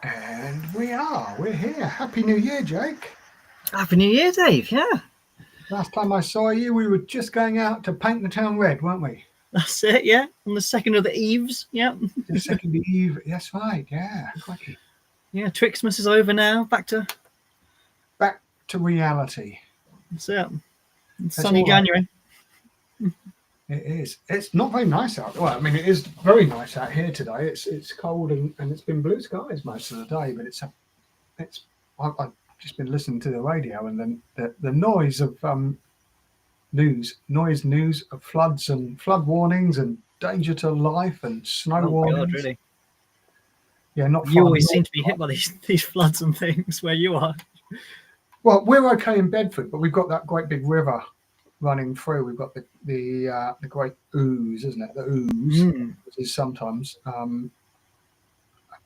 And we're here. Happy New Year, Jake. Happy New Year, Dave. Yeah, Last time I saw you, we were just going out to paint the town red, weren't we? that's it. Yeah, on the second of the Eves. Yeah, The second eve. That's right. Yeah, crikey. yeah. Twixmas is over now. Back to reality. That's it. It's Sunny all right. January. It is. It's not very nice out. Well, I mean, it is very nice out here today. It's cold and it's been blue skies most of the day, but it's. I've just been listening to the radio and then the noise of news of floods and flood warnings and danger to life and snow Oh warnings. God, really? Yeah, not You far always north. seem to be hit by these floods and things where you are. Well, we're okay in Bedford, but we've got that great big river running through. We've got the great Ouse, isn't it? The Ouse, which is sometimes.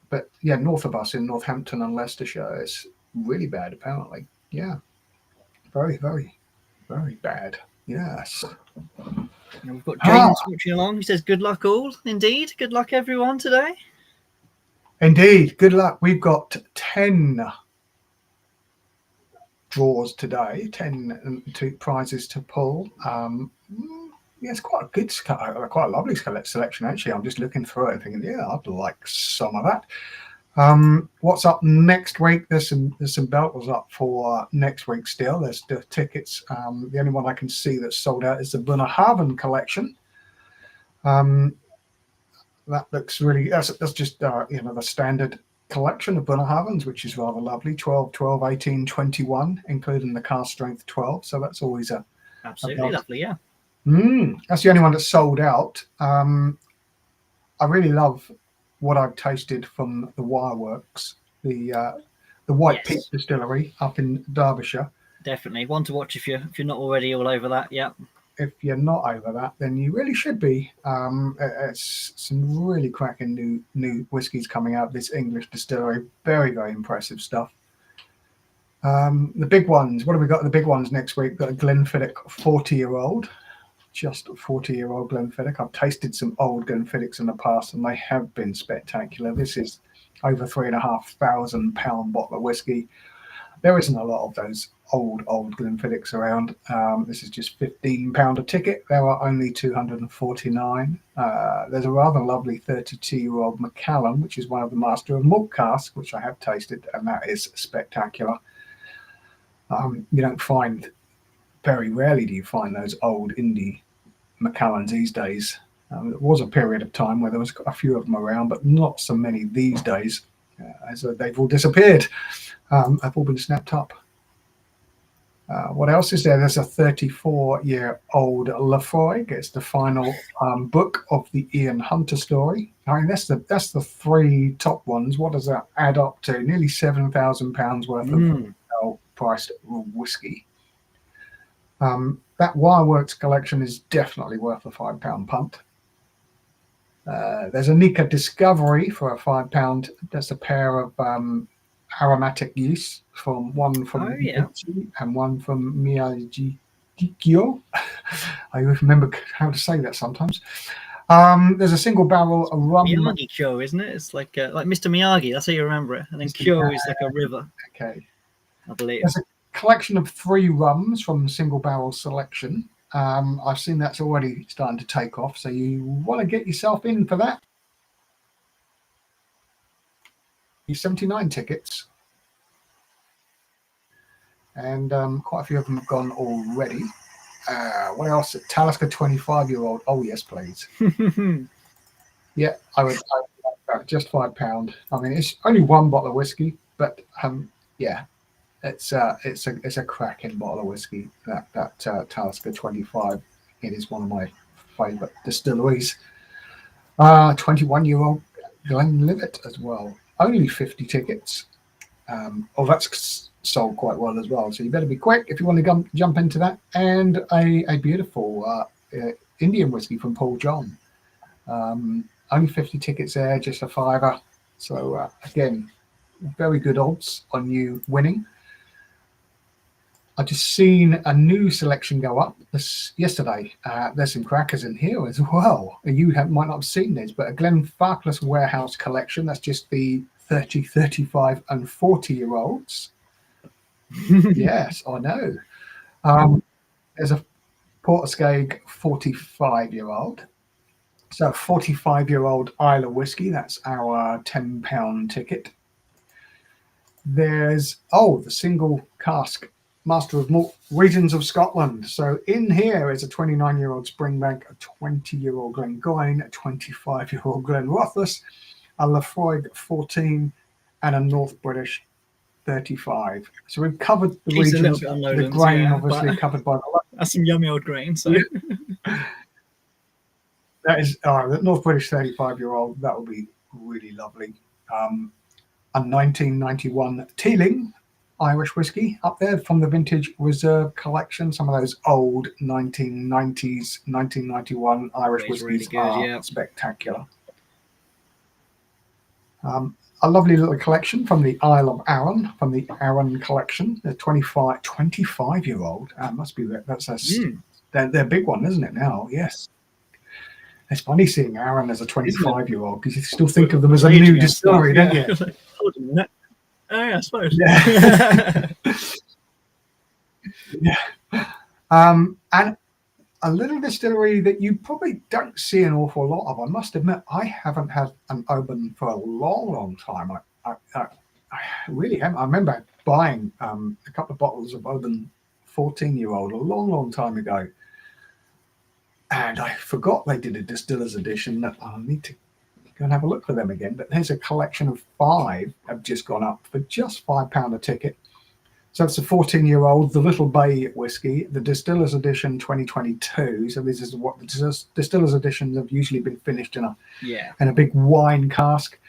But yeah, north of us in Northampton and Leicestershire, it's really bad apparently. Yeah, very, very, very bad. Yes. And we've got James watching along. He says, "Good luck all." Indeed, good luck everyone today. Indeed. Good luck. We've got 10 draws today, 10 prizes to pull. Yeah, it's quite a good, quite a lovely selection actually. I'm just looking through it and thinking, yeah, I'd like some of that. What's up next week? There's some belters up for next week still. There's the tickets. The only one I can see that's sold out is the Bunnahabhain collection. That looks really, that's just the standard collection of Bunnahabhains, which is rather lovely. 12, 12, 18, 21, including the cast strength 12. So that's always Absolutely lovely. Yeah. That's the only one that's sold out. I really love what I've tasted from the Wireworks, the White Peak Distillery up in Derbyshire. Definitely one to watch if you're not already all over that. Yeah. If you're not over that, then you really should be. It's some really cracking new whiskies coming out of this English distillery. Very, very impressive stuff. The big ones. What have we got? The big ones next week. Got a Glenfiddich 40-year-old. Just a 40-year-old Glenfiddich. I've tasted some old Glenfiddichs in the past, and they have been spectacular. This is over £3,500 bottle of whiskey. There isn't a lot of those old Glenfiddichs around. This is just £15 a ticket. There are only 249. There's a rather lovely 32-year-old Macallan, which is one of the Master of Malt casks, which I have tasted, and that is spectacular. You don't find, very rarely do you find those old indie Macallans these days. There was a period of time where there was a few of them around, but not so many these days, as they've all disappeared. Have all been snapped up. What else is there? There's a 34-year-old Lefroy. It's the final book of the Ian Hunter story. I mean, that's the three top ones. What does that add up to? Nearly £7,000 worth of well-priced whiskey. That Wireworks collection is definitely worth a £5 punt. There's a Nika Discovery for a £5. That's a pair of aromatic yeast, one from Michi and one from Miyagi-Kyo. I remember how to say that sometimes. There's a single barrel of rum. Miyagi-Kyo, isn't it? It's like Mr. Miyagi. That's how you remember it. And then Kyo is like a river. Okay. I believe. There's a collection of 3 rums from Single Barrel Selection. I've seen that's already starting to take off, so you want to get yourself in for that. 79 tickets, and quite a few of them have gone already. What else? Talisker 25-year-old. Oh yes, please. Yeah, I would just £5. I mean, it's only one bottle of whiskey, but yeah, it's a cracking bottle of whiskey. That Talisker 25. It is one of my favourite distilleries. 21-year-old Glenlivet as well. Only 50 tickets. That's sold quite well as well. So you better be quick if you want to jump into that. And a beautiful Indian whiskey from Paul John. Only 50 tickets there, just a £5. So again, very good odds on you winning. I've just seen a new selection go up yesterday. There's some crackers in here as well. You might not have seen this, but a Glenfarclas Warehouse collection. That's just the 30, 35 and 40-year-olds. Yes, I know. There's a Portskeg 45-year-old. So 45-year-old Isla whiskey, that's our £10 ticket. There's, the single cask Master of Malt Regions of Scotland. So in here is a 29-year-old Springbank, a 20-year-old Glengoyne, a 25-year-old Glenrothes, a Lafroig 14, and a North British 35. So we've covered the He's regions. a little bit on Lowlands, the grain, yeah, obviously, covered by the... That's some yummy old grain. So that is the North British 35-year-old. That will be really lovely. A 1991 Teeling Irish whiskey up there from the Vintage Reserve collection. Some of those old 1990s, 1991 Irish whiskies really good, are spectacular. A lovely little collection from the Isle of Arran, from the Arran collection. The 25-year-old. Must be their big one, isn't it now? Yes. It's funny seeing Arran as a 25-year-old because you still think of them as a new distillery, don't you? Hold on a minute. Oh, yeah, I suppose. Yeah. And a little distillery that you probably don't see an awful lot of. I must admit, I haven't had an Oban for a long, long time. I really haven't. I remember buying a couple of bottles of Oban 14-year-old a long, long time ago. And I forgot they did a distiller's edition. That I'll need to go and have a look for them again. But there's a collection of 5 have just gone up for just £5 a ticket. So it's a 14-year-old, the Little Bay whiskey, the distiller's edition 2022. So this is what the distiller's editions have usually been finished in a big wine cask.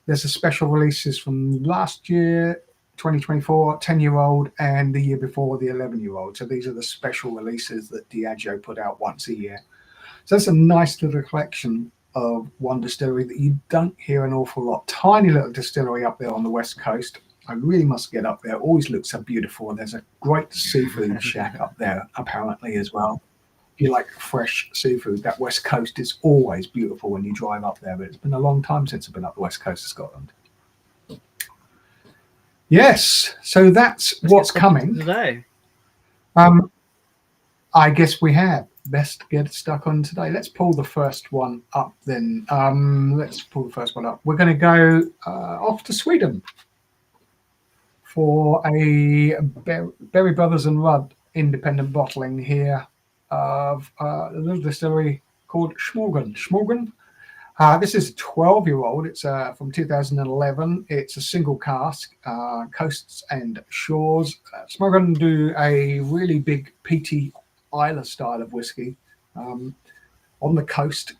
There's a special releases from last year, 2024, 10-year-old, and the year before, the 11-year-old. So these are the special releases that Diageo put out once a year. So that's a nice little collection of one distillery that you don't hear an awful lot. Tiny little distillery up there on the west coast. I really must get up there. It always looks so beautiful. There's a great seafood shack up there, apparently, as well. If you like fresh seafood, that west coast is always beautiful when you drive up there. But it's been a long time since I've been up the west coast of Scotland. Yes, so that's what's coming today. I guess we have. Best get stuck on today. Let's pull the first one up then. Let's pull the first one up. We're going to go off to Sweden for a Berry Brothers and Rudd independent bottling here of a little distillery called Smorgon. This is a 12-year-old. It's from 2011. It's a single cask, coasts and shores. Smorgon do a really big peaty Isla style of whiskey on the coast,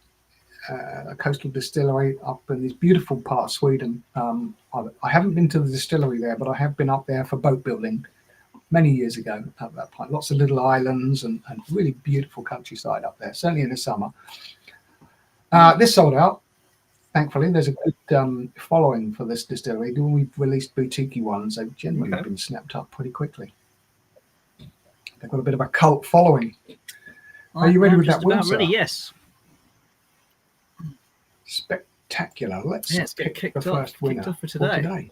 a coastal distillery up in this beautiful part of Sweden. I haven't been to the distillery there, but I have been up there for boat building many years ago at that point. Lots of little islands and really beautiful countryside up there, certainly in the summer. This sold out. Thankfully, there's a good following for this distillery. When we've released boutique ones, they've generally been snapped up pretty quickly. They've got a bit of a cult following. Are you ready with that one, ready, yes. Spectacular. Let's pick the first winner for today.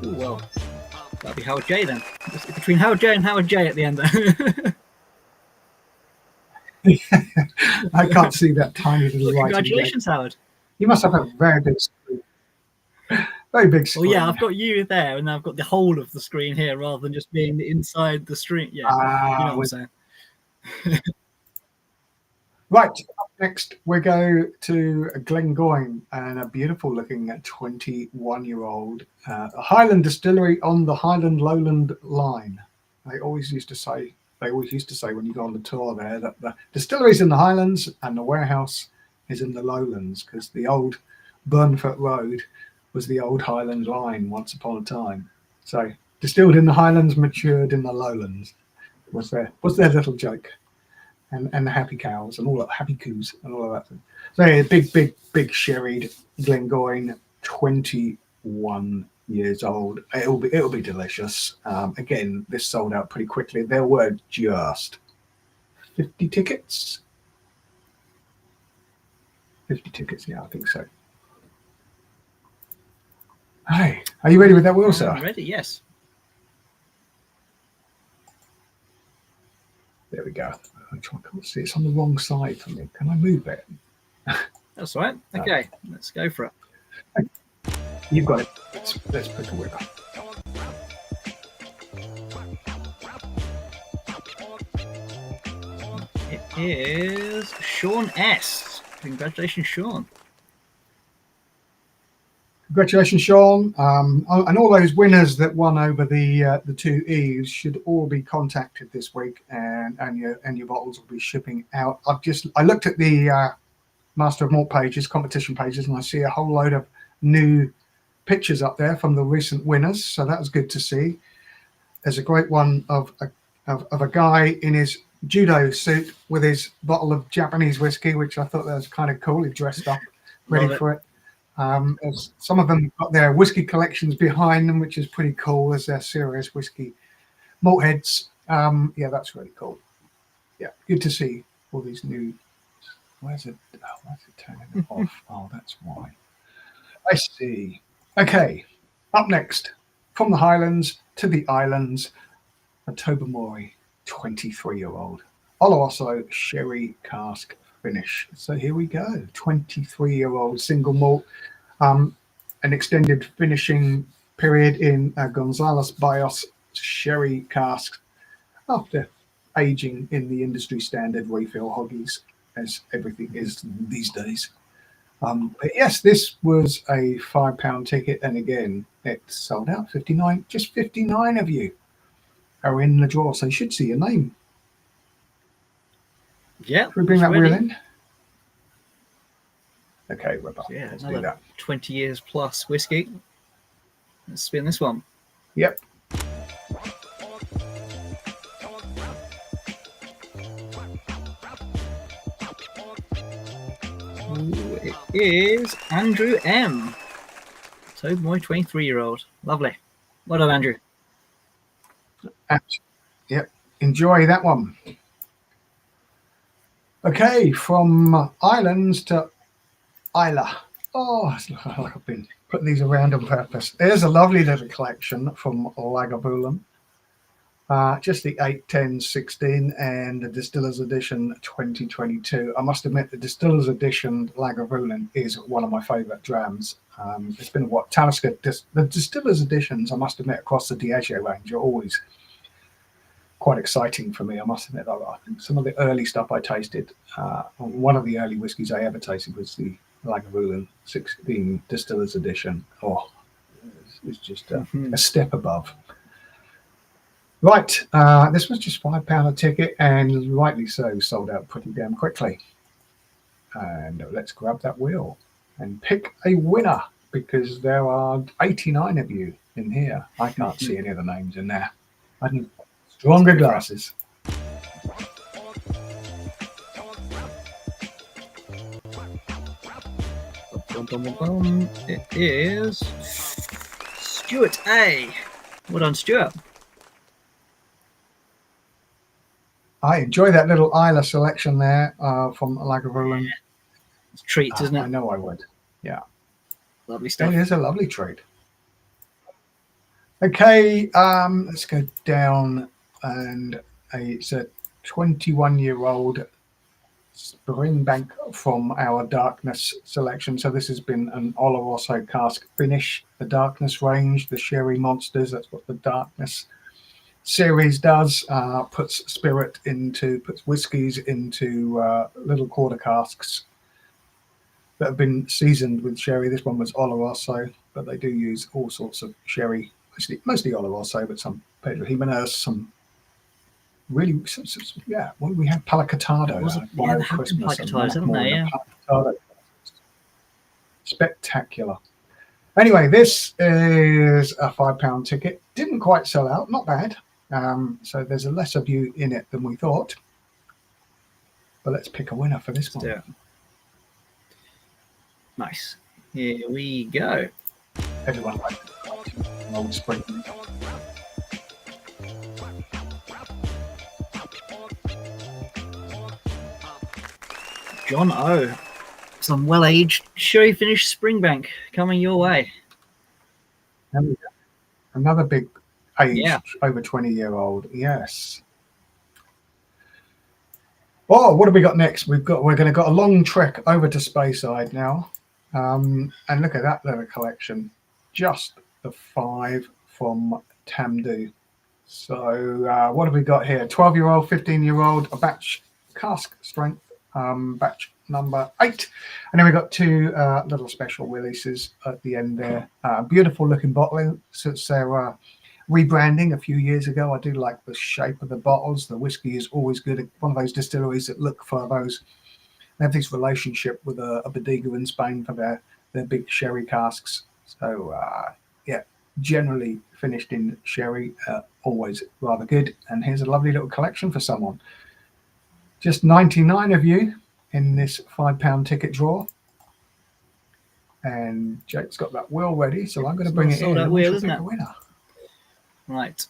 Ooh, well, that'll be Howard J then. It's between Howard J and Howard J at the end there. I can't see that tiny little writing. Congratulations, Howard. You must have a very big screen. Very big screen. Well, yeah, I've got you there, and I've got the whole of the screen here, rather than just being inside the screen. Yeah, you know what I'm saying. Right, up next we go to Glengoyne and a beautiful looking 21-year-old a Highland distillery on the Highland Lowland line. They always used to say when you go on the tour there that the distillery's in the Highlands and the warehouse is in the Lowlands, because the old Burnfoot Road was the old Highland line once upon a time. So distilled in the Highlands, matured in the Lowlands was their little joke. And the happy cows and all that, happy coos and all of that. So yeah, big sherried Glengoyne, 21 years old. It'll be delicious. Again, this sold out pretty quickly. There were just 50 tickets. 50 tickets, yeah, I think so. Hey, are you ready with that wheel, sir? I'm ready, yes. There we go. I can't see. It's on the wrong side for me. Can I move it? That's all right. Okay, let's go for it. You've got it. Let's pick a winner. It is Sean S. Congratulations, Sean. Congratulations, Sean. And all those winners that won over the 2 Eves should all be contacted this week, and your bottles will be shipping out. I looked at the Master of Malt pages, competition pages, and I see a whole load of new pictures up there from the recent winners. So that was good to see. There's a great one of a guy in his judo suit with his bottle of Japanese whiskey, which I thought that was kind of cool. He dressed up, ready for it. Some of them have got their whiskey collections behind them, which is pretty cool as they're serious whiskey malt heads. Yeah, that's really cool. Yeah, good to see all these new. Where's it turning it off? Oh, that's why. I see. Okay, up next, from the Highlands to the Islands, a Tobermory 23-year-old Oloroso sherry cask finish. So here we go, 23-year-old single malt, an extended finishing period in Gonzalez Bios sherry cask after aging in the industry standard refill hoggies, as everything is these days. But yes, this was a £5 ticket, and again, it sold out. 59, just 59 of you are in the draw, so you should see your name. Yeah. Should we bring that wheel in? Okay, we're back. Yeah, let's another 20 years plus whiskey. Let's spin this one. Yep. Ooh, it is Andrew M. Tobermory 23-year-old. Lovely. Well done, Andrew. Yep. Enjoy that one. Okay, from Islands to Isla. Oh, it's like I've been putting these around on purpose. There's a lovely little collection from Lagavulin. Just the 8, 10, 16 and the Distillers Edition 2022. I must admit, the Distillers Edition Lagavulin is one of my favourite drams. It's been what Talisker. The Distillers Editions, I must admit, across the Diageo range are always quite exciting for me. I must admit, I think some of the early stuff I tasted, one of the early whiskies I ever tasted was the Lagavulin 16 Distillers Edition. Oh, it's just a step above. Right, this was just £5 a ticket, and rightly so, sold out pretty damn quickly. And let's grab that wheel and pick a winner, because there are 89 of you in here. I can't see any of the names in there. I need stronger glasses. It is Stuart A. Well done, Stuart. I enjoy that little Isla selection there from Lagavulin. Yeah. It's a treat, isn't it? I know I would. Yeah. Lovely stuff. It is a lovely treat. Okay, let's go down, and it's a 21-year-old Springbank from our Darkness selection. So this has been an Oloroso cask finish. The Darkness range, the Sherry Monsters, that's what the Darkness series does. Puts whiskies into little quarter casks that have been seasoned with sherry. This one was Oloroso, but they do use all sorts of sherry, mostly Oloroso, but some Pedro Jimenez, some really, yeah. Well, we had Palacatado. Yeah, Christmas, haven't they? Yeah. Spectacular. Anyway, this is a £5 ticket. Didn't quite sell out. Not bad. So there's a less of you in it than we thought. But let's pick a winner for this one. Yeah. Nice. Here we go. Everyone likes an old spring. John O. Some well-aged sherry finished Springbank coming your way. Another big aged, Yeah. over 20-year-old. Yes. Oh, what have we got next? We're going to got a long trek over to Speyside now, and look at that little collection. Just the 5 from Tamdhu. So what have we got here? 12-year-old, 15-year-old, a batch cask strength, batch number 8, and then we got 2 little special releases at the end there. Beautiful looking bottling since they're rebranding a few years ago. I do like the shape of the bottles. The whiskey is always good. One of those distilleries that look for those. They have this relationship with a bodega in Spain for their big sherry casks. So yeah, generally finished in sherry, always rather good. And here's a lovely little collection for someone. Just 99 of you in this £5 ticket draw. And Jake's got that wheel ready, so I'm going to bring it in. That wheel, isn't it? Winner. Right.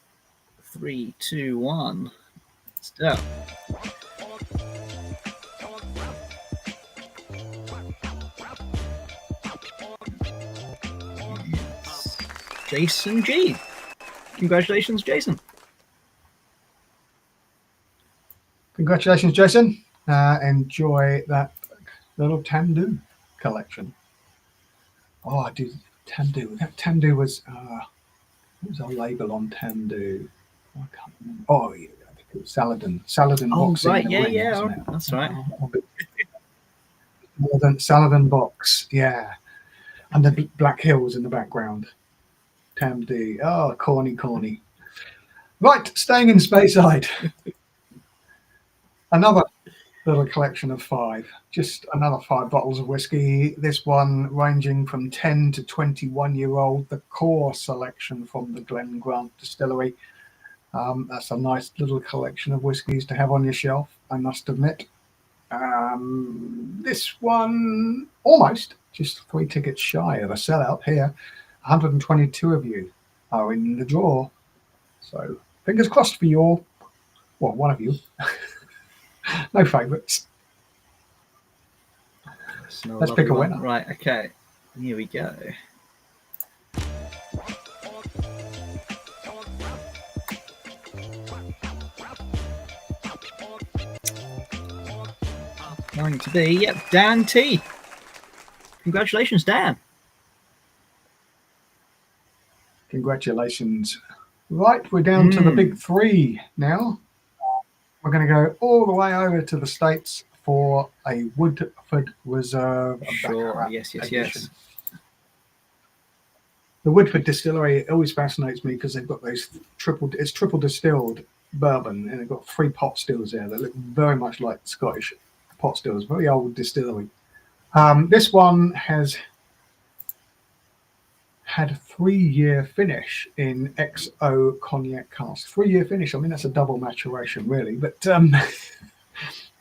3, 2, 1. Let's go. Jason G. Congratulations, Jason. Congratulations, Jason. Enjoy that little Tamdhu collection. Oh, I do Tamdhu. That Tamdhu was what was our label on Tamdhu? I can't remember. Oh, yeah, I think it was Saladin. Saladin box. Right, yeah, that's right. More than Saladin box, yeah. And the Black Hills in the background. Tamdhu. Oh, corny. Right, staying in Speyside. Another little collection of 5. Just another 5 bottles of whiskey. This one ranging from 10 to 21-year-old. The core selection from the Glen Garioch distillery. That's a nice little collection of whiskies to have on your shelf, I must admit. This one almost just 3 tickets shy of a sellout here. 122 of you are in the draw. So fingers crossed for you all. Well, one of you. No favourites. Let's pick a winner. Right, okay. Here we go. Going to be, yep, Dan T. Congratulations, Dan. Congratulations. Right, we're down to the big 3 now. We're going to go all the way over to the States for a Woodford Reserve Baccarat. Yes. The Woodford distillery always fascinates me because they've got those triple distilled bourbon, and they've got 3 pot stills there that look very much like Scottish pot stills. Very old distillery. This one has had a 3-year finish in XO cognac cask. 3-year finish. I mean, that's a double maturation, really. But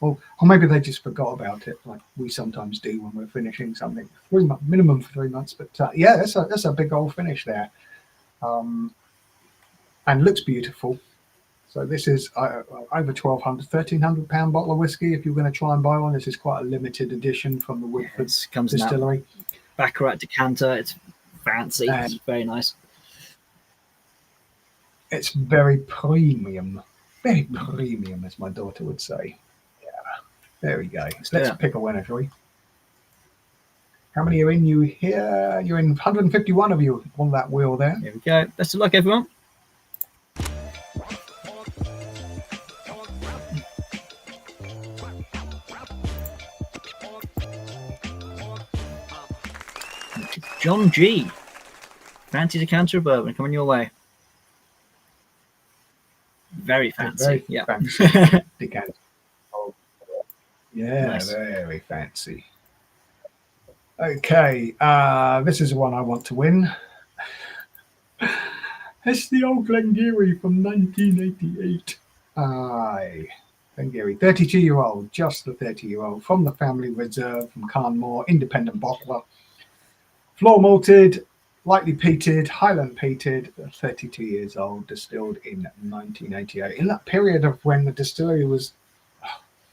or maybe they just forgot about it, like we sometimes do when we're finishing something. Minimum for 3 months. But yeah, that's a big old finish there, and looks beautiful. So this is over 1,300 pound bottle of whiskey. If you're going to try and buy one, this is quite a limited edition from the Woodford distillery. Baccarat decanter. It's fancy. It's very nice. It's very premium, as my daughter would say. Yeah, there we go. Let's pick a winner, shall we? How many are in you here? You're in 151 of you on that wheel there. Here we go. Best of luck, everyone. John G. Fancy decanter of bourbon coming your way. Very fancy. Fancy decanter. Oh, yeah, nice. Very fancy. Okay, this is the one I want to win. It's the old Glen Garioch from 1988. Aye, Glen Garioch, 32-year-old, just the 30-year-old, from the family reserve from Carnmore, independent bottler. Floor malted, lightly peated, Highland peated, 32 years old, distilled in 1988. In that period of when the distillery was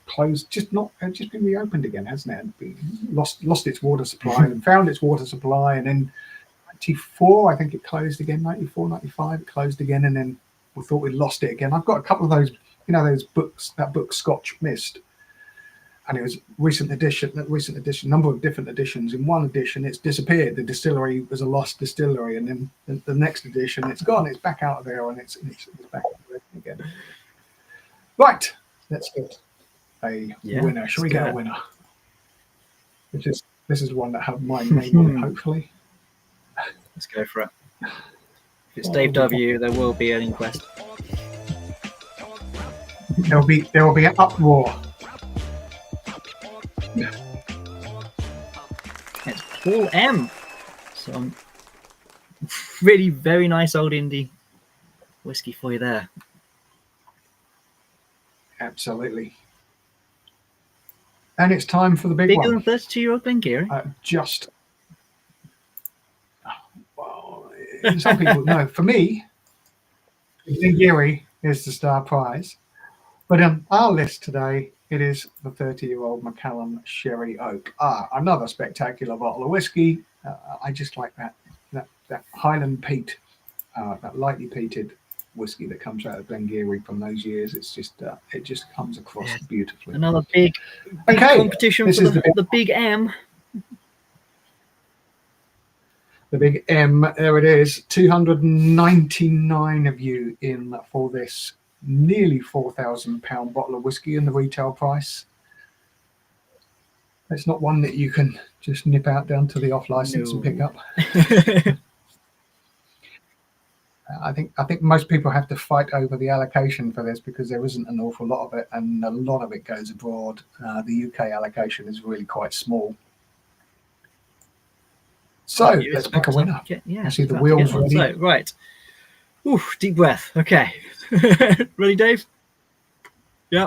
closed, just been reopened again, hasn't it? Lost its water supply and found its water supply, and then 94, I think it closed again. 94, 95, it closed again, and then we thought we'd lost it again. I've got a couple of those, those books, that book Scotch Mist, and it was recent edition, number of different editions. In one edition, it's disappeared. The distillery was a lost distillery, and then the next edition, it's gone. It's back out of there, and it's back again. Right, let's get a winner. Shall we get a winner? This is one that have my name on it, hopefully. Let's go for it. If it's Dave W, there will be an inquest. There will be an uproar. It's Paul M. Some really very nice old indie whiskey for you there. Absolutely. And it's time for the big one. Bigger than 32-year-old Glen Garioch? Well, some people know. For me, Glen Garioch is the star prize. But on our list today, it is the 30-year-old Macallan Sherry Oak. Another spectacular bottle of whiskey. I just like that Highland peat, that lightly peated whiskey that comes out of Glen Garioch from those years. It's just it just comes across beautifully. Another big competition for the big M. The big M, there it is. 299 of you in for this nearly £4,000 bottle of whiskey, and the retail price. It's not one that you can just nip out down to the off license and pick up. I think most people have to fight over the allocation for this because there isn't an awful lot of it, and a lot of it goes abroad. The UK allocation is really quite small. So let's pick a winner. I see the wheels ready. So, right. Ooh, deep breath. Okay. Ready, Dave? Yeah.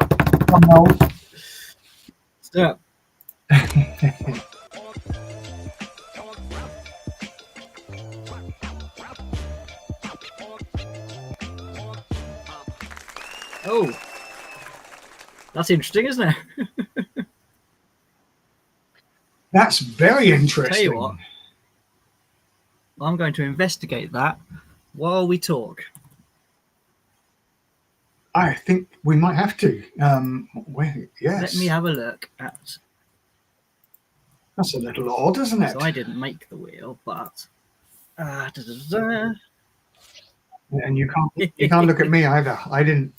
Let's do it. Oh, that's interesting, isn't it? That's very interesting. Tell you what, I'm going to investigate that while we talk. I think we might have to. Yes. Let me have a look at. That's a little odd, isn't it? So I didn't make the wheel, but. And you can't look at me either. I didn't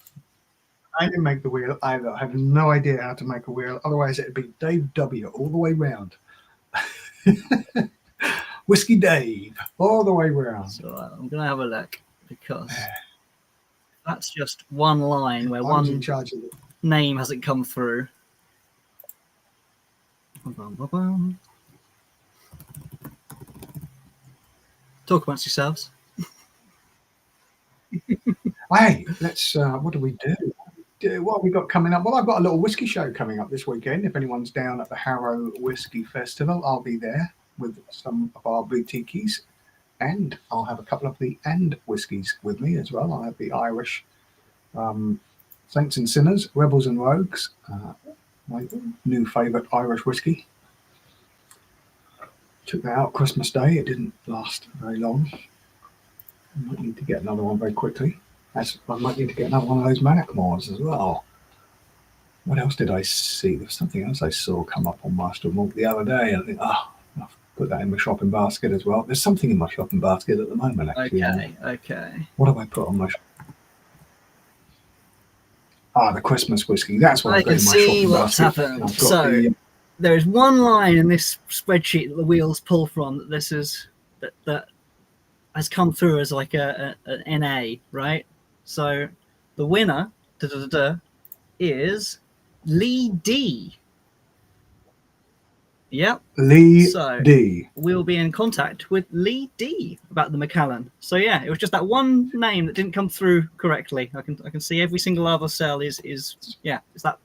make the wheel either. I have no idea how to make a wheel. Otherwise, it'd be Dave W all the way round. Whiskey Dave all the way round. So I'm going to have a look because that's just one line where one name hasn't come through. Talk amongst yourselves. Hey, let's. What do we do? What have we got coming up? Well, I've got a little whiskey show coming up this weekend. If anyone's down at the Harrow Whiskey Festival, I'll be there with some of our boutiques, and I'll have a couple of the whiskies with me as well. I'll have the Irish Saints and Sinners, Rebels and Rogues, my new favourite Irish whiskey. Took that out Christmas Day. It didn't last very long. I might need to get another one very quickly. I might need to get another one of those Manachmores as well. What else did I see? There was something else I saw come up on Master Malt the other day. I think, I'll put that in my shopping basket as well. There's something in my shopping basket at the moment, actually. Okay. What have I put on my the Christmas whiskey. That's what I put in my shopping basket. I can see what's happened. So there is one line in this spreadsheet that the wheels pull from that this is that has come through as like an NA, right? So the winner is Lee D. Yep. Lee D. We'll be in contact with Lee D about the Macallan. So yeah, it was just that one name that didn't come through correctly. I can see every single other cell is that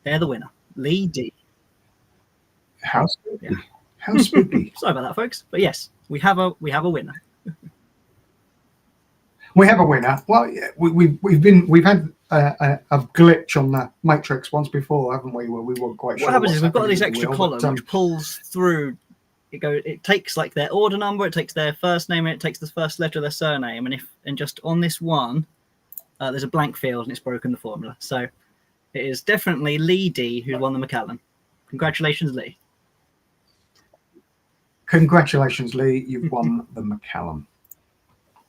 they're the winner. Lee D. How spooky. Yeah. How spooky. Sorry about that, folks. But yes, we have a winner. We have a winner. Well, we've had a glitch on the matrix once before, haven't we? Where we weren't quite sure What happens is we've got happening this with the extra wheel, column but, which pulls through. It takes like their order number, it takes their first name, and it takes the first letter of their surname. And just on this one, there's a blank field, and it's broken the formula. So it is definitely Lee D who's won the Macallan. Congratulations, Lee. Congratulations, Lee. You've won the Macallan.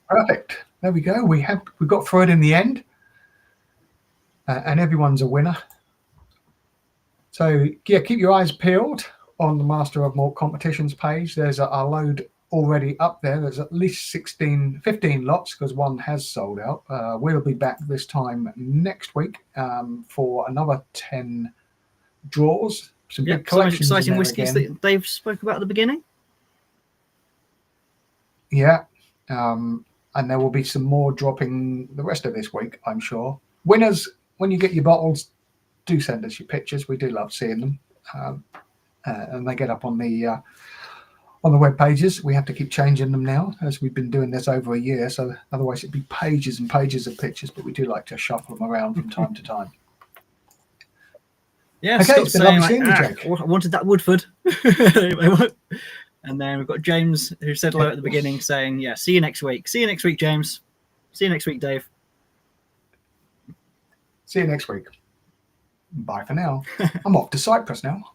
Perfect. There we go. We got through it in the end, and everyone's a winner. So yeah, keep your eyes peeled on the Master of Malt Competitions page. There's a load already up there. There's at least 15 lots because one has sold out. We'll be back this time next week for another 10 draws. Some big collections. Some exciting in there whiskies again. that Dave spoke about at the beginning. Yeah. And there will be some more dropping the rest of this week, I'm sure. Winners, when you get your bottles, do send us your pictures. We do love seeing them. And they get up on the web pages. We have to keep changing them now, as we've been doing this over a year. So otherwise it'd be pages and pages of pictures, but we do like to shuffle them around from time to time. Yeah, okay, stop it's been saying lovely seeing you, Jake. I wanted that Woodford. And then we've got James, who said hello at the beginning, saying, yeah, see you next week. See you next week, James. See you next week, Dave. See you next week. Bye for now. I'm off to Cyprus now.